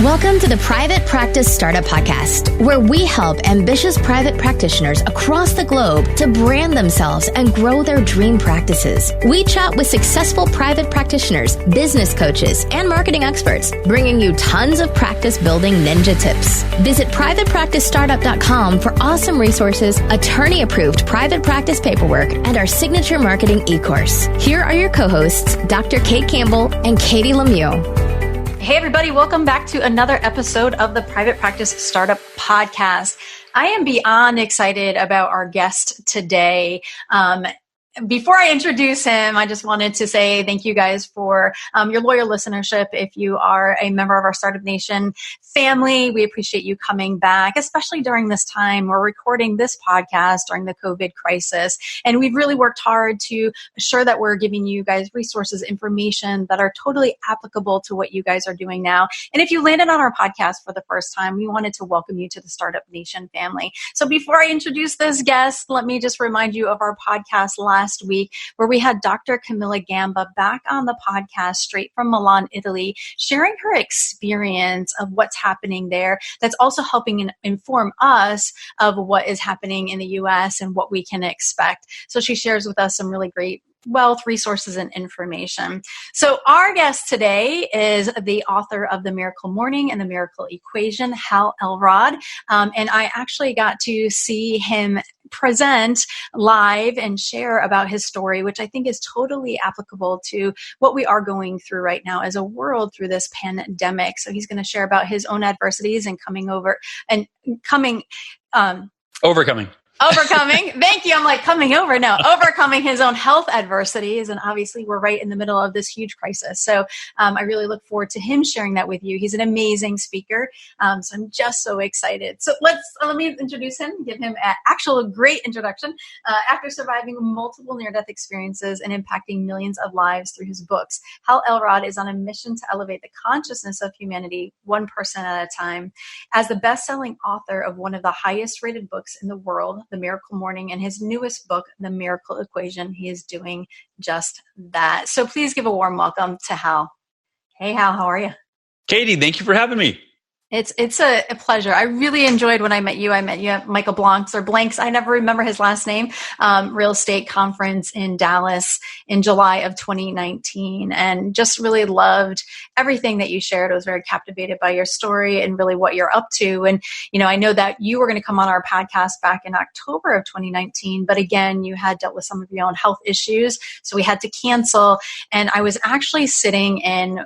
Welcome to the Private Practice Startup Podcast, where we help ambitious private practitioners across the globe to brand themselves and grow their dream practices. We chat with successful private practitioners, business coaches, and marketing experts, bringing you tons of practice building ninja tips. Visit privatepracticestartup.com for awesome resources, attorney-approved private practice paperwork, and our signature marketing e-course. Here are your co-hosts, Dr. Kate Campbell and Katie Lemieux. Hey, everybody. Welcome back to another episode of the Private Practice Startup Podcast. I am beyond excited about our guest today. Before I introduce him, I just wanted to say thank you guys for your loyal listenership. If you are a member of our Startup Nation family, we appreciate you coming back, especially during this time. We're recording this podcast during the COVID crisis, and we've really worked hard to assure that we're giving you guys resources, information that are totally applicable to what you guys are doing now. And if you landed on our podcast for the first time, we wanted to welcome you to the Startup Nation family. So before I introduce this guest, let me just remind you of our podcast last week, where we had Dr. Camilla Gamba back on the podcast straight from Milan, Italy, sharing her experience of what's happening there. That's also helping inform us of what is happening in the US and what we can expect. So she shares with us some really great wealth, resources, and information. So our guest today is the author of The Miracle Morning and The Miracle Equation, Hal Elrod. And I actually got to see him present live and share about his story, which I think is totally applicable to what we are going through right now as a world through this pandemic. So he's going to share about his own adversities and overcoming. Thank you. I'm like coming over now. Overcoming his oon health adversities. And obviously we're right in the middle of this huge crisis. So I really look forward to him sharing that with you. He's an amazing speaker. So I'm just so excited. So let me introduce him, give him an actual great introduction. After surviving multiple near-death experiences and impacting millions of lives through his books, Hal Elrod is on a mission to elevate the consciousness of humanity one person at a time. As the best-selling author of one of the highest-rated books in the world, The Miracle Morning, and his newest book, The Miracle Equation, he is doing just that. So please give a warm welcome to Hal. Hey, Hal, how are you? Katie, thank you for having me. It's a pleasure. I really enjoyed when I met you. I met you at Michael Blank's. I never remember his last name, real estate conference in Dallas in July of 2019, and just really loved everything that you shared. I was very captivated by your story and really what you're up to. And, I know that you were going to come on our podcast back in October of 2019, but again, you had dealt with some of your own health issues, so we had to cancel. And I was actually sitting in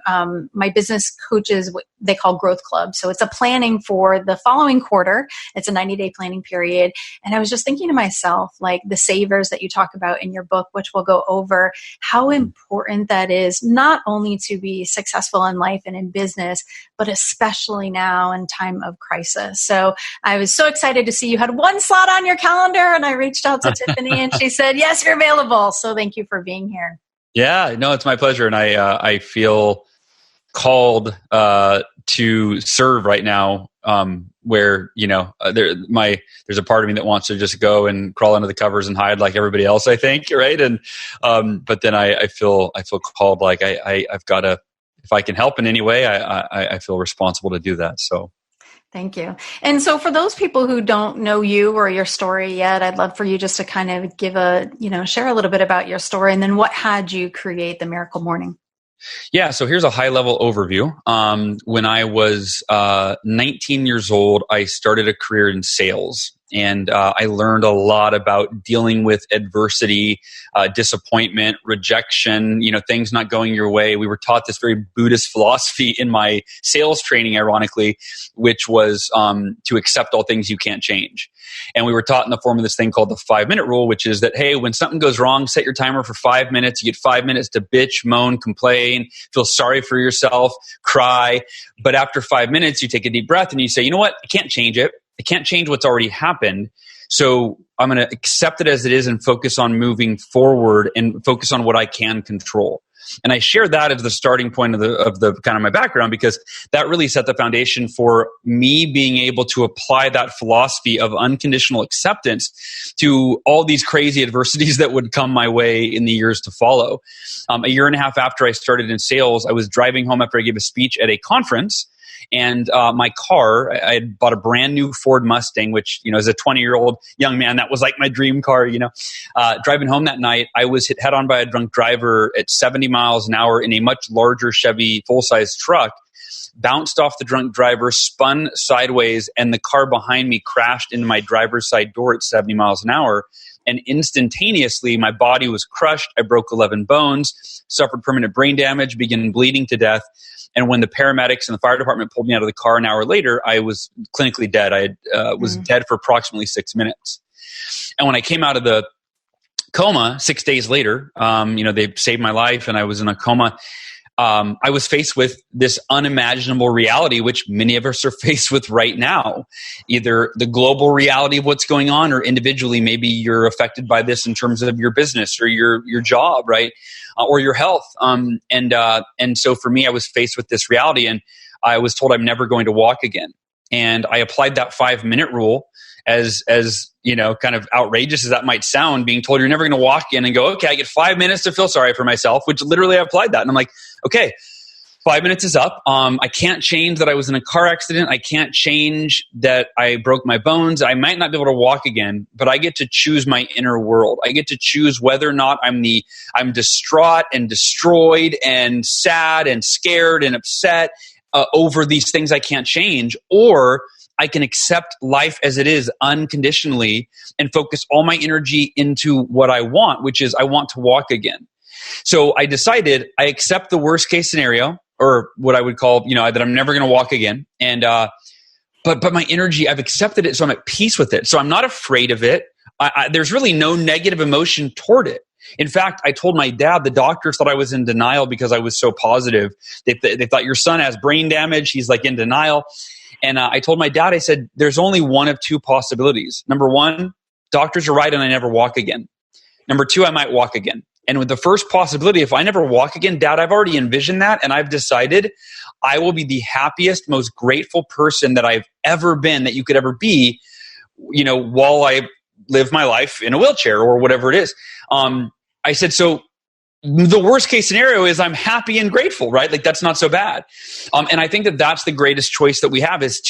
my business coaches, what they call Growth Club. So it's a planning for the following quarter. It's a 90-day planning period. And I was just thinking to myself, like the savers that you talk about in your book, which we'll go over, how important that is not only to be successful in life and in business, but especially now in time of crisis. So I was so excited to see you had one slot on your calendar, and I reached out to Tiffany and she said, yes, you're available. So thank you for being here. Yeah, no, it's my pleasure. And I feel called to serve right now, where there's a part of me that wants to just go and crawl under the covers and hide like everybody else, I think, right? And but then I feel called, like I've got to, if I can help in any way, I feel responsible to do that. So. Thank you. And so for those people who don't know you or your story yet, I'd love for you just to kind of share a little bit about your story, and then what had you create The Miracle Morning? Yeah, so here's a high-level overview. When I was 19 years old, I started a career in sales. And I learned a lot about dealing with adversity, disappointment, rejection, things not going your way. We were taught this very Buddhist philosophy in my sales training, ironically, which was to accept all things you can't change. And we were taught in the form of this thing called the 5-minute rule, which is that, hey, when something goes wrong, set your timer for 5 minutes. You get 5 minutes to bitch, moan, complain, feel sorry for yourself, cry. But after 5 minutes, you take a deep breath and you say, you know what? I can't change it. I can't change what's already happened. So I'm going to accept it as it is and focus on moving forward and focus on what I can control. And I share that as the starting point of the kind of my background, because that really set the foundation for me being able to apply that philosophy of unconditional acceptance to all these crazy adversities that would come my way in the years to follow. A year and a half after I started in sales, I was driving home after I gave a speech at a conference. And my car, I had bought a brand new Ford Mustang, which, as a 20-year-old young man, that was like my dream car, Driving home that night, I was hit head on by a drunk driver at 70 miles an hour in a much larger Chevy full-size truck, bounced off the drunk driver, spun sideways, and the car behind me crashed into my driver's side door at 70 miles an hour. And instantaneously, my body was crushed. I broke 11 bones, suffered permanent brain damage, began bleeding to death. And when the paramedics and the fire department pulled me out of the car an hour later, I was clinically dead. I was dead for approximately 6 minutes. And when I came out of the coma 6 days later, they saved my life and I was in a coma. I was faced with this unimaginable reality, which many of us are faced with right now. Either the global reality of what's going on, or individually, maybe you're affected by this in terms of your business or your job, right? Or your health. And so for me, I was faced with this reality, and I was told I'm never going to walk again. And I applied that 5-minute rule as kind of outrageous as that might sound, being told you're never going to walk in and go, okay, I get 5 minutes to feel sorry for myself, which literally I applied that. And I'm like, okay, 5 minutes is up. I can't change that I was in a car accident. I can't change that I broke my bones. I might not be able to walk again, but I get to choose my inner world. I get to choose whether or not I'm distraught and destroyed and sad and scared and upset over these things I can't change, or I can accept life as it is unconditionally and focus all my energy into what I want, which is I want to walk again. So I decided I accept the worst case scenario, or what I would call, that I'm never going to walk again. And, but my energy, I've accepted it. So I'm at peace with it. So I'm not afraid of it. There's really no negative emotion toward it. In fact, I told my dad, the doctors thought I was in denial because I was so positive. They thought your son has brain damage. He's like in denial. And I told my dad, I said, there's only one of two possibilities. Number one, doctors are right and I never walk again. Number two, I might walk again. And with the first possibility, if I never walk again, Dad, I've already envisioned that. And I've decided I will be the happiest, most grateful person that I've ever been, that you could ever be, while I live my life in a wheelchair or whatever it is. I said, so the worst case scenario is I'm happy and grateful, right? Like that's not so bad. And I think that that's the greatest choice that we have, is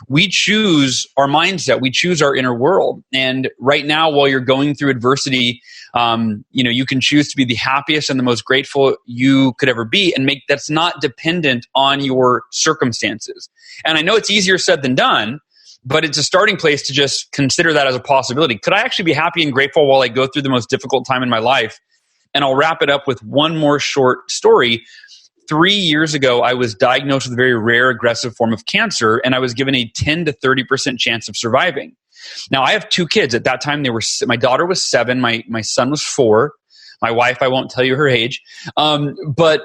we choose our mindset. We choose our inner world. And right now, while you're going through adversity, you can choose to be the happiest and the most grateful you could ever be, and that's not dependent on your circumstances. And I know it's easier said than done, but it's a starting place to just consider that as a possibility. Could I actually be happy and grateful while I go through the most difficult time in my life? And I'll wrap it up with one more short story. 3 years ago, I was diagnosed with a very rare aggressive form of cancer, and I was given a 10 to 30% chance of surviving. Now, I have 2 kids. At that time, my daughter was 7, my son was 4. My wife, I won't tell you her age. But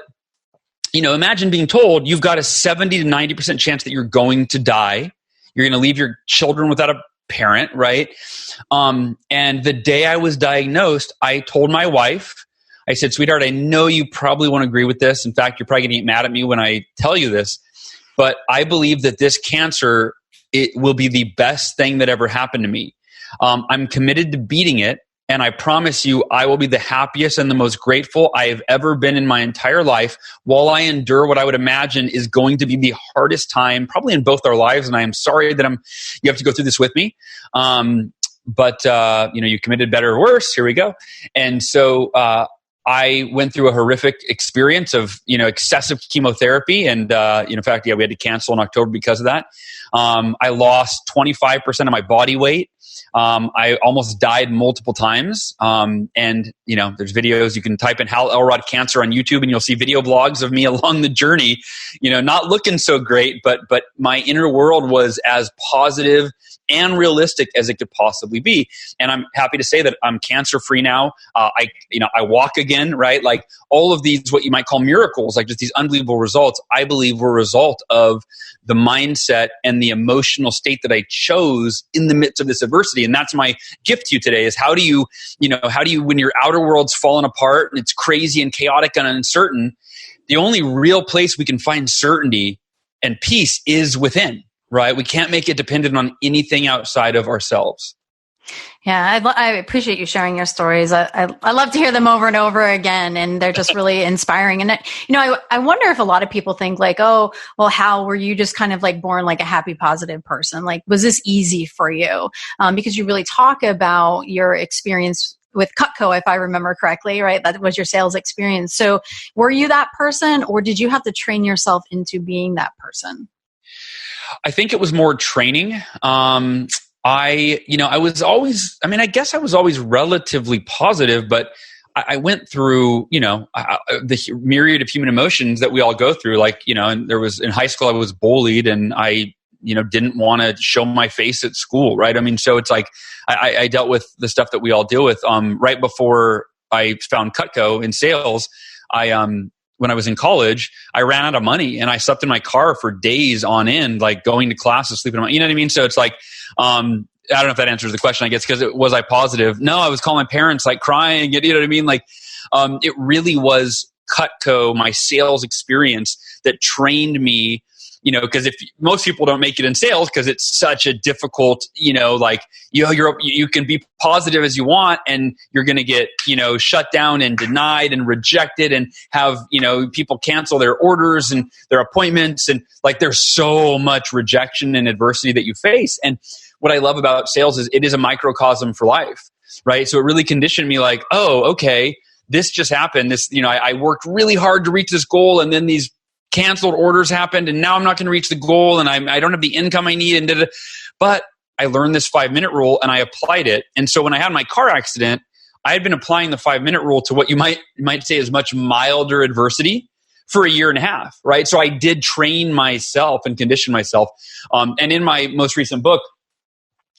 imagine being told you've got a 70 to 90% chance that you're going to die. You're going to leave your children without a parent, right? And the day I was diagnosed, I told my wife, I said, sweetheart, I know you probably won't agree with this. In fact, you're probably going to get mad at me when I tell you this, but I believe that this cancer, it will be the best thing that ever happened to me. I'm committed to beating it. And I promise you, I will be the happiest and the most grateful I have ever been in my entire life, while I endure what I would imagine is going to be the hardest time probably in both our lives. And I am sorry that you have to go through this with me. But you committed better or worse. Here we go. And so, I went through a horrific experience of, excessive chemotherapy. And, in fact, we had to cancel in October because of that. I lost 25% of my body weight. I almost died multiple times. And there's videos, you can type in Hal Elrod cancer on YouTube and you'll see video blogs of me along the journey, not looking so great, but my inner world was as positive and realistic as it could possibly be. And I'm happy to say that I'm cancer free now. I walk again, right? Like all of these, what you might call miracles, like just these unbelievable results, I believe were a result of the mindset and the emotional state that I chose in the midst of this adversity. And that's my gift to you today, is how do you, when your outer world's falling apart and it's crazy and chaotic and uncertain, the only real place we can find certainty and peace is within, right? We can't make it dependent on anything outside of ourselves. Yeah, I appreciate you sharing your stories. I love to hear them over and over again, and they're just really inspiring. And I wonder if a lot of people think like, oh, well, Hal, were you just kind of like born like a happy, positive person? Like, was this easy for you? Because you really talk about your experience with Cutco, if I remember correctly, right? That was your sales experience. So, were you that person, or did you have to train yourself into being that person? I think it was more training. I guess I was always relatively positive, but I went through, the myriad of human emotions that we all go through. Like, and there was in high school, I was bullied and I, didn't want to show my face at school. Right. I mean, so it's like, I dealt with the stuff that we all deal with. Right before I found Cutco in sales, when I was in college, I ran out of money and I slept in my car for days on end, like going to classes, sleeping in my, you know what I mean? So it's like, I don't know if that answers the question, I guess, because was I positive? No, I was calling my parents, like crying, you know what I mean? Like, it really was Cutco, my sales experience that trained me, because if most people don't make it in sales because it's such a difficult, like, you can be positive as you want and you're going to get, shut down and denied and rejected and have, people cancel their orders and their appointments. And like, there's so much rejection and adversity that you face. And what I love about sales is it is a microcosm for life, right? So it really conditioned me like, oh, okay, this just happened. This, I worked really hard to reach this goal and then these canceled orders happened and now I'm not going to reach the goal and I don't have the income I need. But I learned this 5-minute rule and I applied it. And so when I had my car accident, I had been applying the 5-minute rule to what you might say is much milder adversity for a year and a half, right? So I did train myself and condition myself. And in my most recent book,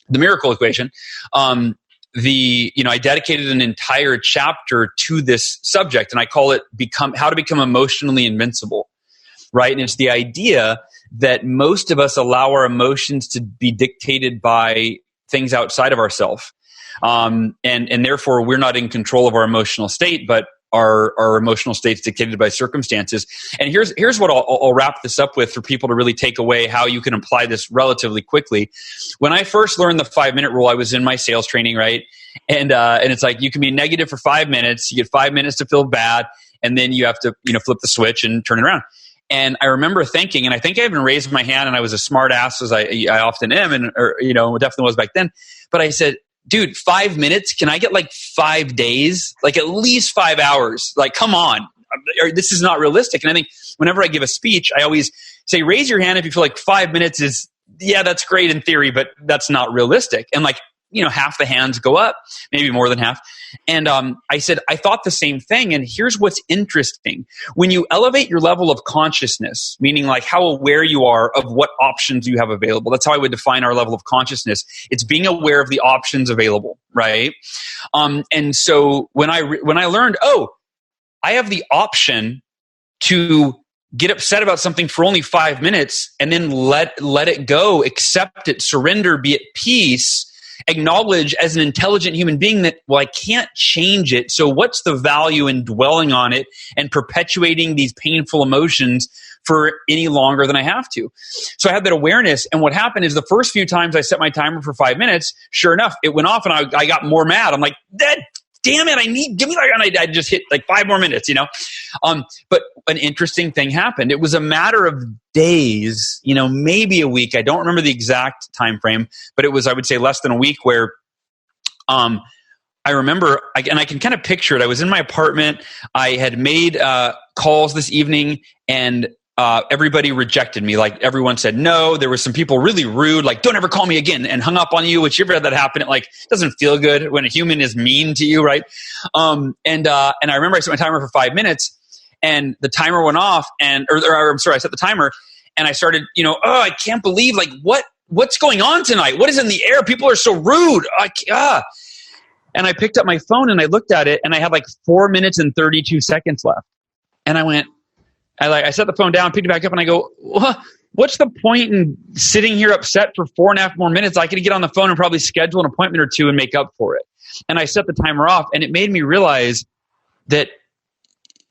The Miracle Equation, I dedicated an entire chapter to this subject and I call it How to Become Emotionally Invincible. Right. And it's the idea that most of us allow our emotions to be dictated by things outside of ourselves. And therefore we're not in control of our emotional state, but our emotional state's dictated by circumstances. And here's what I'll wrap this up with for people to really take away how you can apply this relatively quickly. When I first learned the 5-minute rule, I was in my sales training, right? And it's like, you can be negative for 5 minutes. You get 5 minutes to feel bad. And then you have to, flip the switch and turn it around. And I remember thinking, and I think I even raised my hand and I was a smart ass as I often am and, definitely was back then. But I said, dude, 5 minutes, can I get like 5 days? Like at least 5 hours? Like, come on. This is not realistic. And I think whenever I give a speech, I always say, raise your hand if you feel like 5 minutes is, yeah, that's great in theory, but that's not realistic. And like, half the hands go up, maybe more than half. And I said, I thought the same thing. And here's what's interesting. When you elevate your level of consciousness, meaning like how aware you are of what options you have available, that's how I would define our level of consciousness. It's being aware of the options available, right? And so when I learned, I have the option to get upset about something for only 5 minutes and then let it go, accept it, surrender, be at peace, acknowledge as an intelligent human being that, well, I can't change it. So what's the value in dwelling on it and perpetuating these painful emotions for any longer than I have to? So I had that awareness. And what happened is the first few times I set my timer for 5 minutes, sure enough, it went off and I got more mad. I'm like, damn it, give me like, and I just hit like 5 more minutes, But an interesting thing happened. It was a matter of days, maybe a week. I don't remember the exact time frame, but it was, I would say, less than a week where I remember, and I can kind of picture it. I was in my apartment. I had made calls this evening and everybody rejected me. Like everyone said no. There were some people really rude, like don't ever call me again, and hung up on you. Which you've ever had that happen. It like doesn't feel good when a human is mean to you, right? And I remember I set my timer for 5 minutes, and the timer went off. I set the timer, and I started, I can't believe like what's going on tonight? What is in the air? People are so rude. And I picked up my phone and I looked at it, and I had like 4 minutes and 32 seconds left, and I went. I set the phone down, picked it back up, and I go, what's the point in sitting here upset for 4.5 more minutes? I could get on the phone and probably schedule an appointment or two and make up for it. And I set the timer off, and it made me realize that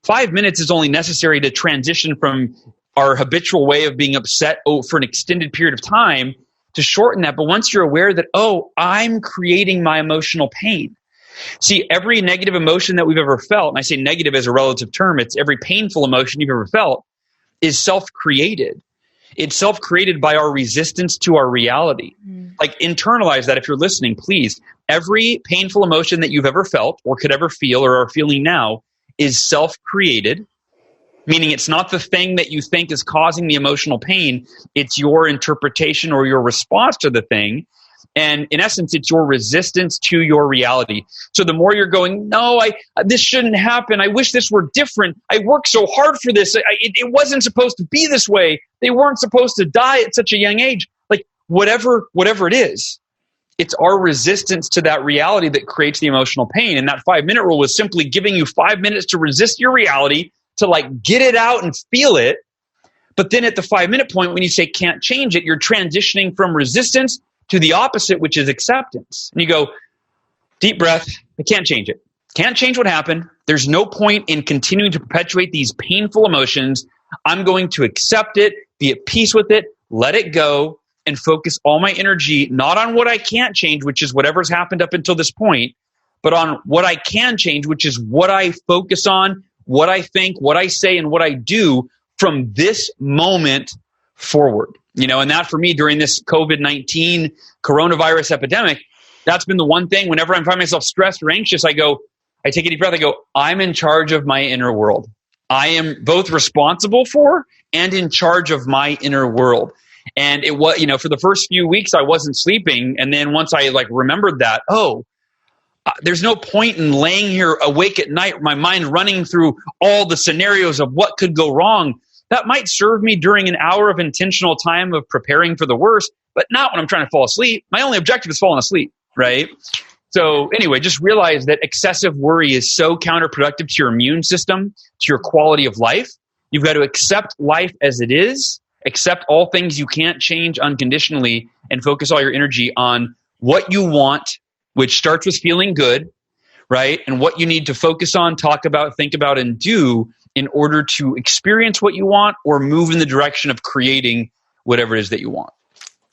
5 minutes is only necessary to transition from our habitual way of being upset for an extended period of time to shorten that. But once you're aware that, oh, I'm creating my emotional pain. See, every negative emotion that we've ever felt, and I say negative as a relative term, it's every painful emotion you've ever felt, is self-created. It's self-created by our resistance to our reality. Like, internalize that if you're listening, please. Every painful emotion that you've ever felt or could ever feel or are feeling now is self-created, meaning it's not the thing that you think is causing the emotional pain. It's your interpretation or your response to the thing. And in essence, it's your resistance to your reality. So the more you're going, no, this shouldn't happen. I wish this were different. I worked so hard for this. It wasn't supposed to be this way. They weren't supposed to die at such a young age. Like, whatever it is, it's our resistance to that reality that creates the emotional pain. And that 5-minute rule was simply giving you 5 minutes to resist your reality, to like get it out and feel it. But then at the 5-minute point, when you say can't change it, you're transitioning from resistance to the opposite, which is acceptance. And you go, deep breath, I can't change it. Can't change what happened. There's no point in continuing to perpetuate these painful emotions. I'm going to accept it, be at peace with it, let it go, and focus all my energy not on what I can't change, which is whatever's happened up until this point, but on what I can change, which is what I focus on, what I think, what I say, and what I do from this moment forward. And that for me during this COVID-19 coronavirus epidemic, that's been the one thing. Whenever I find myself stressed or anxious, I take a deep breath. I go, I'm in charge of my inner world. I am both responsible for and in charge of my inner world. And it was, for the first few weeks I wasn't sleeping. And then once I remembered that, there's no point in laying here awake at night, my mind running through all the scenarios of what could go wrong. That might serve me during an hour of intentional time of preparing for the worst, but not when I'm trying to fall asleep. My only objective is falling asleep, right? So anyway, just realize that excessive worry is so counterproductive to your immune system, to your quality of life. You've got to accept life as it is, accept all things you can't change unconditionally, and focus all your energy on what you want, which starts with feeling good, right? And what you need to focus on, talk about, think about, and do in order to experience what you want or move in the direction of creating whatever it is that you want.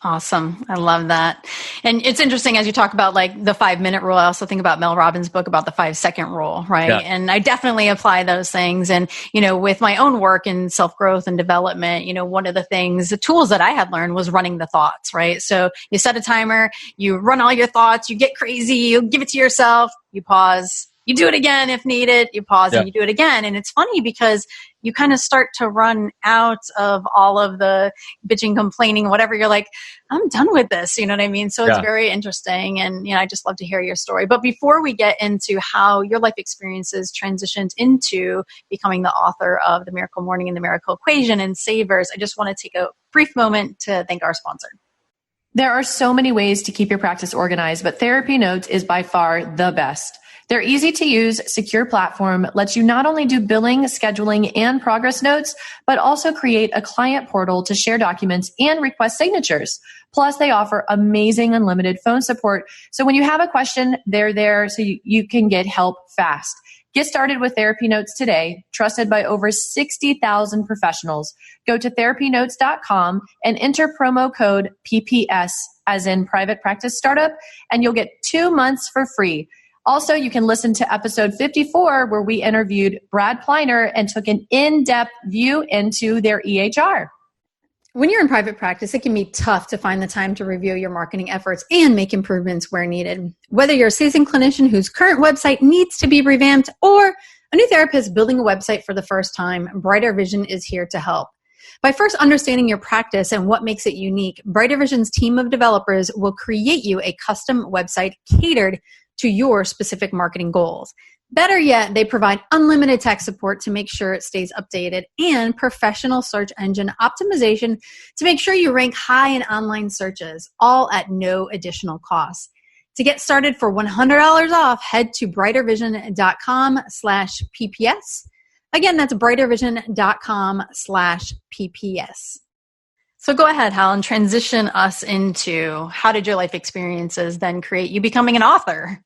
Awesome. I love that. And it's interesting as you talk about the 5-minute rule. I also think about Mel Robbins' book about the 5-second rule, right? Yeah. And I definitely apply those things. And, with my own work in self-growth and development, one of the tools that I had learned was running the thoughts, right? So you set a timer, you run all your thoughts, you get crazy, you give it to yourself, you pause, you do it again if needed, you pause and you do it again. And it's funny because you kind of start to run out of all of the bitching, complaining, whatever. You're like, I'm done with this. You know what I mean? So it's very interesting. And, I just love to hear your story. But before we get into how your life experiences transitioned into becoming the author of The Miracle Morning and The Miracle Equation and Savers, I just want to take a brief moment to thank our sponsor. There are so many ways to keep your practice organized, but Therapy Notes is by far the best. Their easy-to-use, secure platform lets you not only do billing, scheduling, and progress notes, but also create a client portal to share documents and request signatures. Plus, they offer amazing unlimited phone support. So when you have a question, they're there so you can get help fast. Get started with Therapy Notes today, trusted by over 60,000 professionals. Go to therapynotes.com and enter promo code PPS, as in Private Practice Startup, and you'll get 2 months for free. Also, you can listen to episode 54 where we interviewed Brad Pleiner and took an in-depth view into their EHR. When you're in private practice, it can be tough to find the time to review your marketing efforts and make improvements where needed. Whether you're a seasoned clinician whose current website needs to be revamped or a new therapist building a website for the first time, Brighter Vision is here to help. By first understanding your practice and what makes it unique, Brighter Vision's team of developers will create you a custom website catered to your specific marketing goals. Better yet, they provide unlimited tech support to make sure it stays updated and professional search engine optimization to make sure you rank high in online searches, all at no additional cost. To get started for $100 off, head to brightervision.com/PPS. Again, that's brightervision.com/PPS. So go ahead, Hal, and transition us into how did your life experiences then create you becoming an author?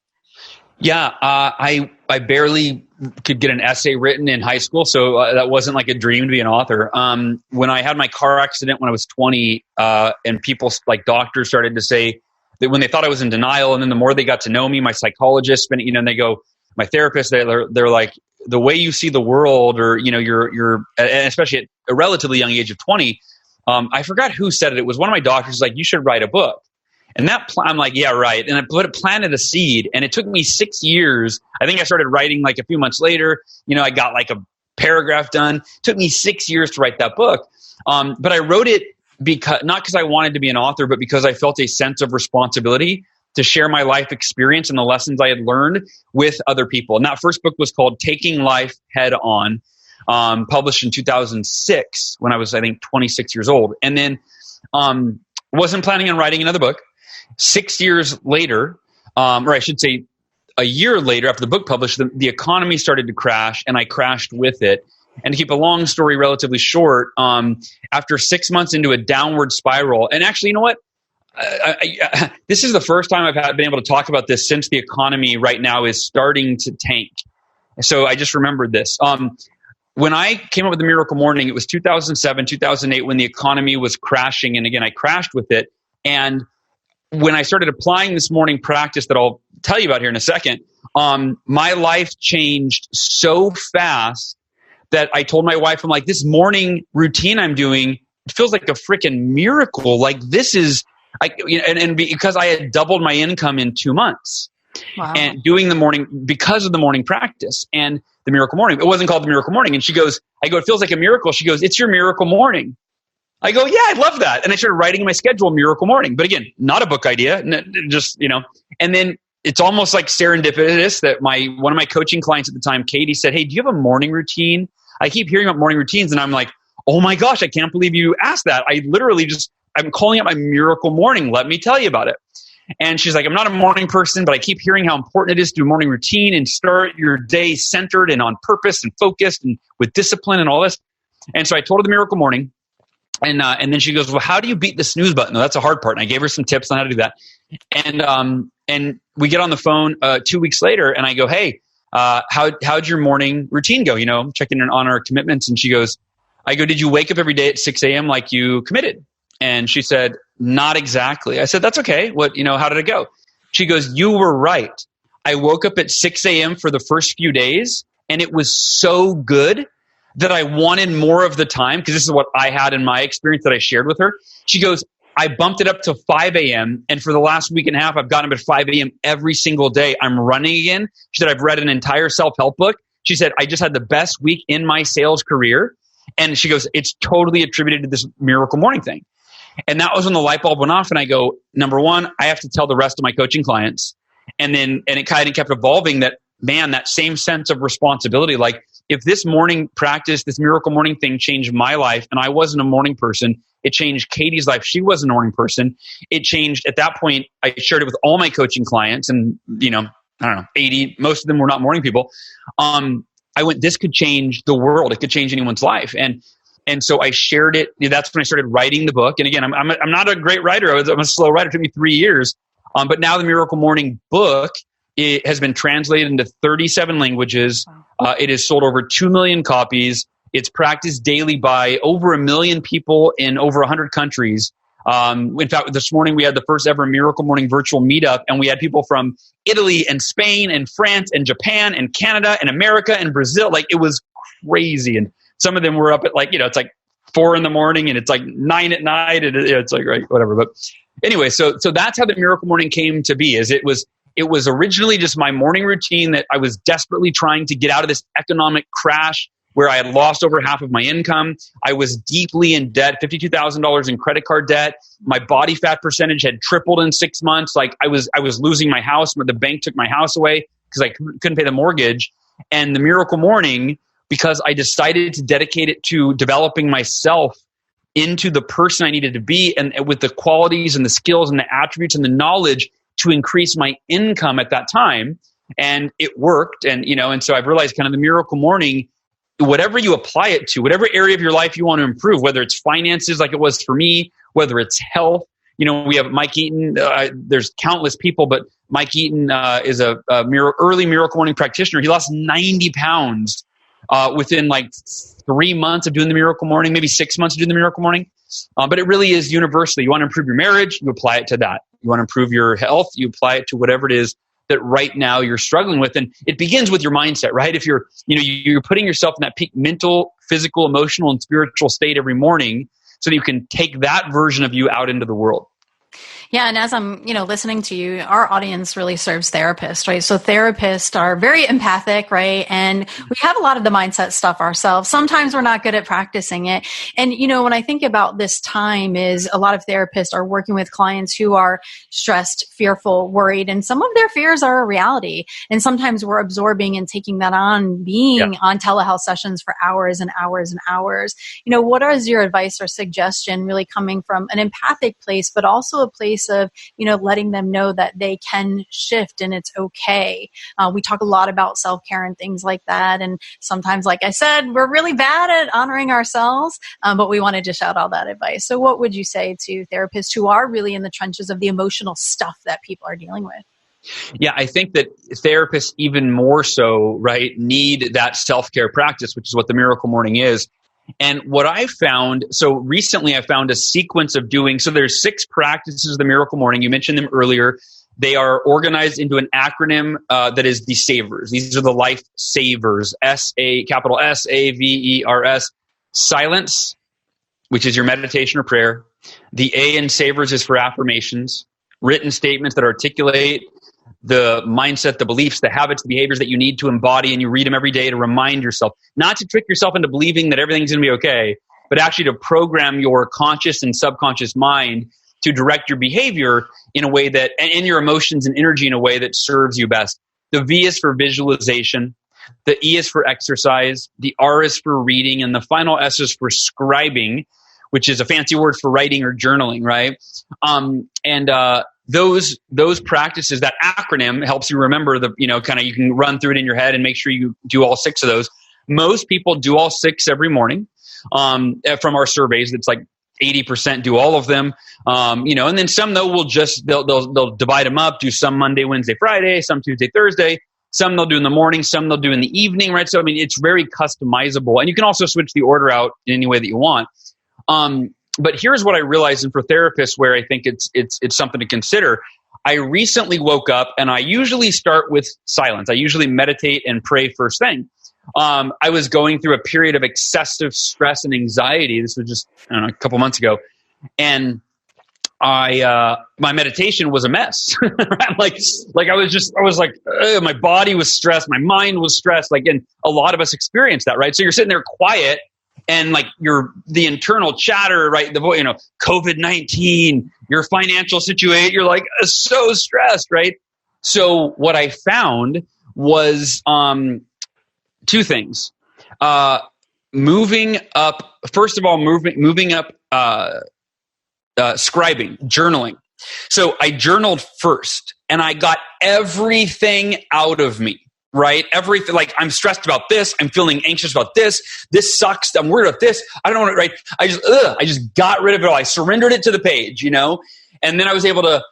Yeah, I barely could get an essay written in high school, so that wasn't like a dream to be an author. When I had my car accident when I was 20, and people like doctors started to say that when they thought I was in denial, and then the more they got to know me, my psychologist, and they go, my therapist, they're like, the way you see the world, or you're, and especially at a relatively young age of 20. I forgot who said it. It was one of my doctors, like, you should write a book. And I'm like, yeah, right. And I planted a seed, and it took me 6 years. I think I started writing like a few months later. I got like a paragraph done. It took me 6 years to write that book. But I wrote it not because I wanted to be an author, but because I felt a sense of responsibility to share my life experience and the lessons I had learned with other people. And that first book was called Taking Life Head On, published in 2006 when I was, I think, 26 years old. And then wasn't planning on writing another book. 6 years later, or I should say a year later after the book published, the economy started to crash, and I crashed with it. And to keep a long story relatively short, after 6 months into a downward spiral, and actually, you know what? This is the first time I've been able to talk about this since the economy right now is starting to tank. So I just remembered this. When I came up with the Miracle Morning, it was 2007, 2008, when the economy was crashing. And again, I crashed with it. And when I started applying this morning practice that I'll tell you about here in a second, my life changed so fast that I told my wife, I'm like, this morning routine I'm doing, it feels like a freaking miracle. Like, this is, and because I had doubled my income in 2 months. Wow. And doing the morning, because of the morning practice and the Miracle Morning. It wasn't called the Miracle Morning. And I go, it feels like a miracle. She goes, it's your Miracle Morning. I go, yeah, I love that. And I started writing in my schedule Miracle Morning. But again, not a book idea, just, and then it's almost like serendipitous that one of my coaching clients at the time, Katie, said, hey, do you have a morning routine? I keep hearing about morning routines, and I'm like, oh my gosh, I can't believe you asked that. I'm calling it my Miracle Morning. Let me tell you about it. And she's like, I'm not a morning person, but I keep hearing how important it is to do a morning routine and start your day centered and on purpose and focused and with discipline and all this. And so I told her the Miracle Morning. And then she goes, well, how do you beat the snooze button? No, that's a hard part. And I gave her some tips on how to do that. And we get on the phone 2 weeks later, and I go, hey, how'd your morning routine go? Checking in on our commitments. And I go, did you wake up every day at 6 a.m. like you committed? And she said, not exactly. I said, that's okay. How did it go? She goes, you were right. I woke up at 6 a.m. for the first few days, and it was so good that I wanted more of the time, because this is what I had in my experience that I shared with her. She goes, I bumped it up to 5 a.m. And for the last week and a half, I've gotten up at 5 a.m. every single day. I'm running again. She said, I've read an entire self-help book. She said, I just had the best week in my sales career. And she goes, it's totally attributed to this Miracle Morning thing. And that was when the light bulb went off. And I go, number one, I have to tell the rest of my coaching clients. And it kind of kept evolving that, man, that same sense of responsibility. Like, if this morning practice, this Miracle Morning thing changed my life, and I wasn't a morning person, it changed Katie's life. She wasn't a morning person. It changed, at that point, I shared it with all my coaching clients, and, I don't know, 80, most of them were not morning people. I went, this could change the world. It could change anyone's life. And so I shared it. That's when I started writing the book. And again, I'm not a great writer. I'm a slow writer. It took me 3 years. But now the Miracle Morning book, it has been translated into 37 languages. It has sold over 2 million copies. It's practiced daily by over 1 million people in over 100 countries. In fact, this morning we had the first ever Miracle Morning virtual meetup, and we had people from Italy and Spain and France and Japan and Canada and America and Brazil. Like, it was crazy. And some of them were up at it's like 4 a.m. and it's like 9 at night. And it's like, right, whatever. But anyway, so that's how the Miracle Morning came to be. It was originally just my morning routine that I was desperately trying to get out of this economic crash where I had lost over half of my income. I was deeply in debt, $52,000 in credit card debt. My body fat percentage had tripled in 6 months. Like, I was losing my house, but the bank took my house away because I couldn't pay the mortgage. And the Miracle Morning, because I decided to dedicate it to developing myself into the person I needed to be, and with the qualities and the skills and the attributes and the knowledge to increase my income at that time. And it worked. And so I've realized kind of the Miracle Morning, whatever you apply it to, whatever area of your life you want to improve, whether it's finances like it was for me, whether it's health, We have Mike Eaton. There's countless people, but Mike Eaton is a early Miracle Morning practitioner. He lost 90 pounds within like 3 months of doing the Miracle Morning, maybe 6 months of doing the Miracle Morning. But it really is universally. You want to improve your marriage, you apply it to that. You want to improve your health, you apply it to whatever it is that right now you're struggling with. And it begins with your mindset, right? If you're putting yourself in that peak mental, physical, emotional, and spiritual state every morning so that you can take that version of you out into the world. Yeah. And as I'm, listening to you, our audience really serves therapists, right? So therapists are very empathic, right? And we have a lot of the mindset stuff ourselves. Sometimes we're not good at practicing it. And, when I think about this time is a lot of therapists are working with clients who are stressed, fearful, worried, and some of their fears are a reality. And sometimes we're absorbing and taking that on, being on telehealth sessions for hours and hours and hours. What is your advice or suggestion really coming from an empathic place, but also a place of, letting them know that they can shift and it's okay. We talk a lot about self-care and things like that. And sometimes, like I said, we're really bad at honoring ourselves, but we wanted to shout out that advice. So what would you say to therapists who are really in the trenches of the emotional stuff that people are dealing with? Yeah, I think that therapists even more so, right, need that self-care practice, which is what the Miracle Morning is. And what I found, so recently I found a sequence of doing, so there's 6 practices of the Miracle Morning. You mentioned them earlier. They are organized into an acronym that is the SAVERS. These are the life savers, capital SAVERS. Silence, which is your meditation or prayer. The A in SAVERS is for affirmations, written statements that articulate the mindset, the beliefs, the habits, the behaviors that you need to embody, and you read them every day to remind yourself, not to trick yourself into believing that everything's going to be okay, but actually to program your conscious and subconscious mind to direct your behavior in a way that, and your emotions and energy in a way that serves you best. The V is for visualization. The E is for exercise. The R is for reading. And the final S is for scribing, which is a fancy word for writing or journaling, right? Those practices, that acronym helps you remember you can run through it in your head and make sure you do all 6 of those. Most people do all 6 every morning. From our surveys, it's like 80% do all of them. And then some though they'll divide them up, do some Monday, Wednesday, Friday, some Tuesday, Thursday, some they'll do in the morning, some they'll do in the evening, right? So, it's very customizable, and you can also switch the order out in any way that you want. But here's what I realized, and for therapists where I think it's something to consider. I recently woke up, and I usually start with silence. I usually meditate and pray first thing. I was going through a period of excessive stress and anxiety. This was just a couple months ago, and my meditation was a mess. I'm my body was stressed, my mind was stressed. And a lot of us experience that, right? So you're sitting there quiet. And the internal chatter, right? COVID-19, your financial situation, you're so stressed, right? So what I found was 2 things. Moving up, first of all, moving up, scribing, journaling. So I journaled first, and I got everything out of me. Right? Everything, I'm stressed about this. I'm feeling anxious about this. This sucks. I'm worried about this. I don't know what, right? I just got rid of it all. I surrendered it to the page, and then I was able to,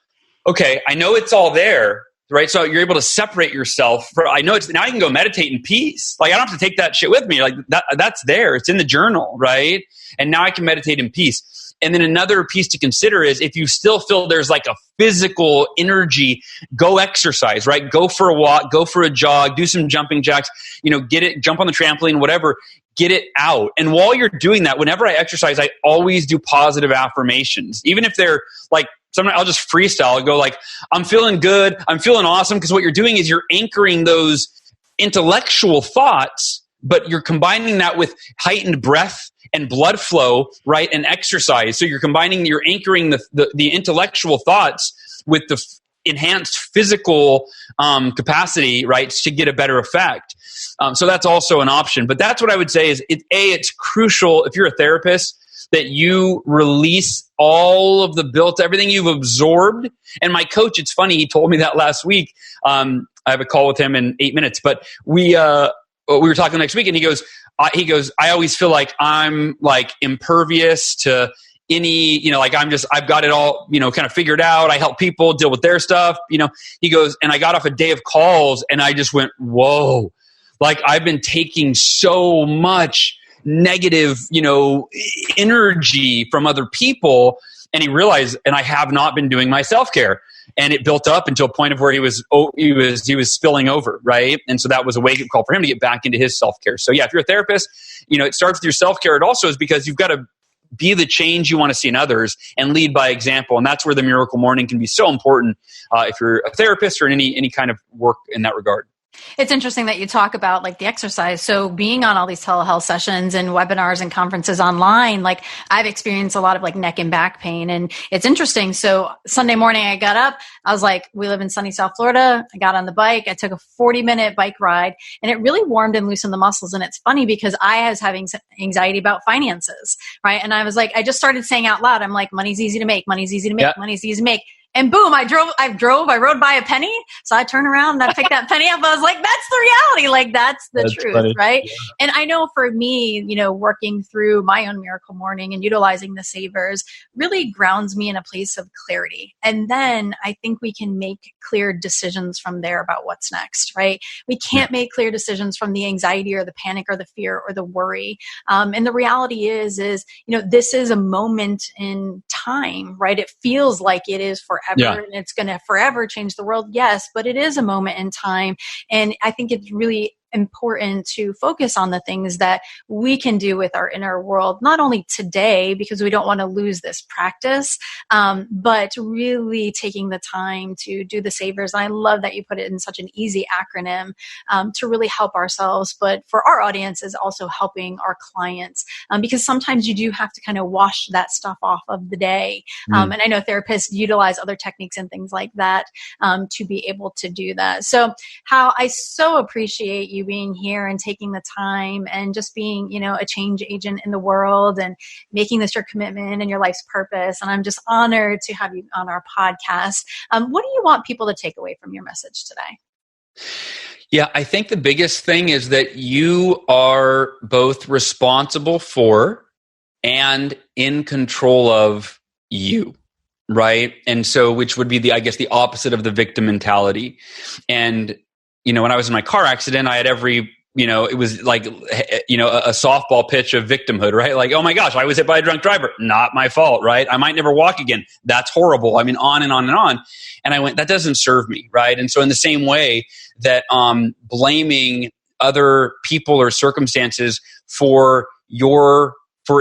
okay, I know it's all there, right? So you're able to separate yourself. I know now I can go meditate in peace. I don't have to take that shit with me. That's there. It's in the journal, right? And now I can meditate in peace. And then another piece to consider is if you still feel there's a physical energy, go exercise, right? Go for a walk, go for a jog, do some jumping jacks, jump on the trampoline, whatever, get it out. And while you're doing that, whenever I exercise, I always do positive affirmations. Even if they're sometimes I'll just freestyle. I'll go I'm feeling good. I'm feeling awesome. Because what you're doing is you're anchoring those intellectual thoughts, but you're combining that with heightened breath and blood flow, right, and exercise. So you're anchoring the intellectual thoughts with the enhanced physical capacity, right, to get a better effect. So that's also an option. But that's what I would say is, it's crucial if you're a therapist that you release all of everything you've absorbed. And my coach, it's funny, he told me that last week. I have a call with him in 8 minutes, but we were talking next week, and he goes, I always feel like I'm impervious to like I've got it all, kind of figured out. I help people deal with their stuff, he goes, and I got off a day of calls and I just went, whoa, like I've been taking so much negative, energy from other people. And he realized, and I have not been doing my self-care. And it built up until a point of where he was spilling over, right? And so that was a wake-up call for him to get back into his self-care. So yeah, if you're a therapist, it starts with your self-care. It also is because you've got to be the change you want to see in others and lead by example. And that's where the Miracle Morning can be so important if you're a therapist or in any kind of work in that regard. It's interesting that you talk about like the exercise. So being on all these telehealth sessions and webinars and conferences online, like I've experienced a lot of like neck and back pain. And it's interesting. So Sunday morning I got up, I was like, we live in sunny South Florida. I got on the bike. I took a 40-minute bike ride and it really warmed and loosened the muscles. And it's funny because I was having anxiety about finances, right? And I was like, I just started saying out loud, I'm like, money's easy to make, money's easy to make, money's easy to make. And boom, I rode by a penny. So I turned around and I picked that penny up. I was like, that's the reality. Like that's the truth, funny. Right? Yeah. And I know for me, working through my own Miracle Morning and utilizing the savers really grounds me in a place of clarity. And then I think we can make clear decisions from there about what's next, right? We can't make clear decisions from the anxiety or the panic or the fear or the worry. And the reality is, this is a moment in time, right? It feels like it is forever and it's going to forever change the world. Yes, but it is a moment in time. And I think it's really important to focus on the things that we can do with our inner world, not only today, because we don't want to lose this practice, but really taking the time to do the savers. I love that you put it in such an easy acronym to really help ourselves, but for our audience is also helping our clients because sometimes you do have to kind of wash that stuff off of the day. And I know therapists utilize other techniques and things like that to be able to do that. So Hal, I so appreciate you being here and taking the time and just being, a change agent in the world and making this your commitment and your life's purpose. And I'm just honored to have you on our podcast. What do you want people to take away from your message today? Yeah, I think the biggest thing is that you are both responsible for and in control of you. Right. And so, which would be the opposite of the victim mentality. And when I was in my car accident, I had every, it was like, a softball pitch of victimhood, right? Like, oh my gosh, I was hit by a drunk driver. Not my fault, right? I might never walk again. That's horrible. I mean, on and on and on. And I went, that doesn't serve me, right? And so in the same way that blaming other people or circumstances for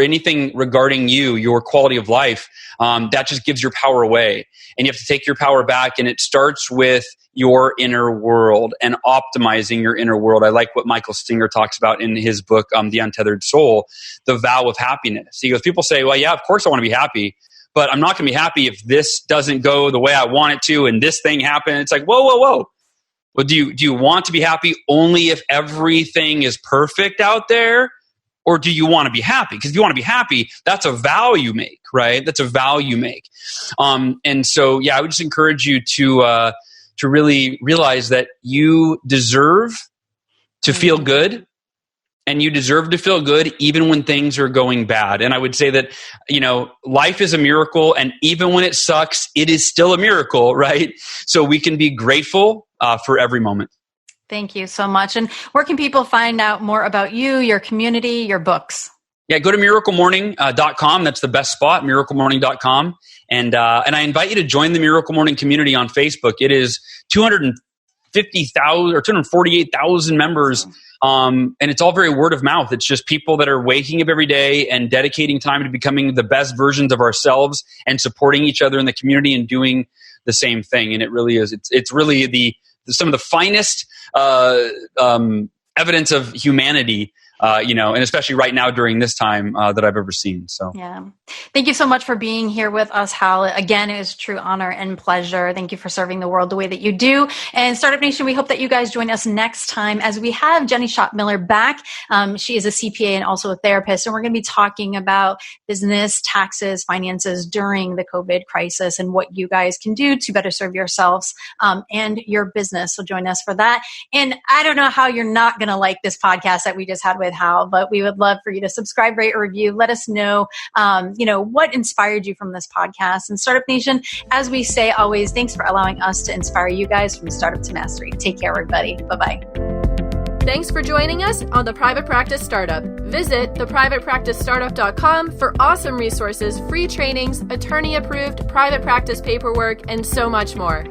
anything regarding you, your quality of life, that just gives your power away. And you have to take your power back. And it starts with your inner world and optimizing your inner world. I like what Michael Singer talks about in his book, The Untethered Soul, the vow of happiness. He goes, people say, well, yeah, of course I want to be happy, but I'm not going to be happy if this doesn't go the way I want it to and this thing happened. It's like, whoa. Well, do you want to be happy only if everything is perfect out there? Or do you want to be happy? Because if you want to be happy, that's a vow you make, right? That's a vow you make. And so, I would just encourage you to really realize that you deserve to feel good, and you deserve to feel good even when things are going bad. And I would say that, life is a miracle, and even when it sucks, it is still a miracle, right? So we can be grateful for every moment. Thank you so much. And where can people find out more about you, your community, your books? Yeah, go to miraclemorning.com. That's the best spot, miraclemorning.com. And I invite you to join the Miracle Morning community on Facebook. It is 250,000 or 248,000 members. And it's all very word of mouth. It's just people that are waking up every day and dedicating time to becoming the best versions of ourselves and supporting each other in the community and doing the same thing. And it really is. It's really some of the finest evidence of humanity, and especially right now during this time that I've ever seen. So, yeah. Thank you so much for being here with us, Hal. Again, it was a true honor and pleasure. Thank you for serving the world the way that you do. And Startup Nation, we hope that you guys join us next time as we have Jenny Schott-Miller back. She is a CPA and also a therapist. And we're going to be talking about business, taxes, finances during the COVID crisis and what you guys can do to better serve yourselves and your business. So join us for that. And I don't know how you're not going to like this podcast that we just had with with Hal, but we would love for you to subscribe, rate, or review. Let us know, what inspired you from this podcast. And Startup Nation, as we say always, thanks for allowing us to inspire you guys from startup to mastery. Take care, everybody. Bye-bye. Thanks for joining us on The Private Practice Startup. Visit theprivatepracticestartup.com for awesome resources, free trainings, attorney-approved private practice paperwork, and so much more.